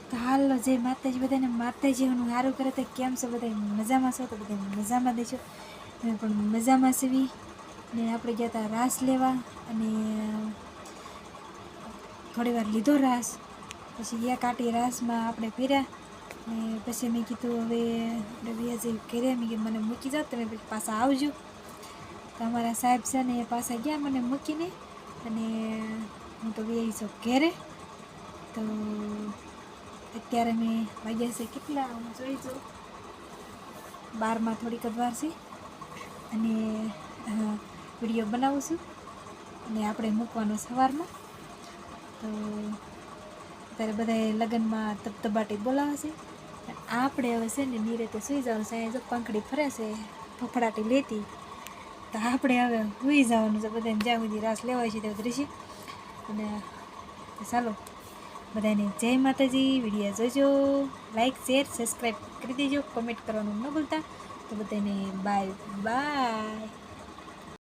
તો હાલો જય માતાજી બધાને, માતાજીનું સારું કરે. તો કેમ છો બધા? મજામાં છો? તો બધા મજામાં દેશો. અમે પણ મજામાં સીવી ને આપણે ગયા હતા રાસ લેવા અને થોડી વાર લીધો રાસ, પછી એક આટી રાસમાં આપણે ફર્યા ને પછી મેં કીધું હવે આપણે વ્યાજે ઘરે. મેં કીધું મને મૂકી જાઓ, તમે પછી પાછા આવજો. તો અમારા સાહેબ છે ને એ પાછા ગયા મને મૂકીને, અને હું તો વ્યાઈ છું ઘેરે. તો અત્યારે મેં વાગ્યા છે કેટલા હું જોઈ જાઉં, 12 થોડીક જ વાર છે અને વિડીયો બનાવું છું અને આપણે મૂકવાનો સવારમાં. તો અત્યારે બધાએ લગ્નમાં તબતબાટી બોલાવે છે. આપણે હવે છે ને નિરેતે સૂઈ જવાનું છે. જો પંખડી ફરે છે ફફડાટી લેતી, તો આપણે હવે સૂઈ જવાનું છે બધાને. જ્યાં સુધી રાસ લેવાય છે ત્યાં સુધી. અને ચાલો બધાને જય માતાજી. વિડીયો જોજો, લાઈક શેર સબસ્ક્રાઈબ કરી દેજો, કોમેન્ટ કરવાનું ન ભૂલતા. તો બધાને બાય બાય.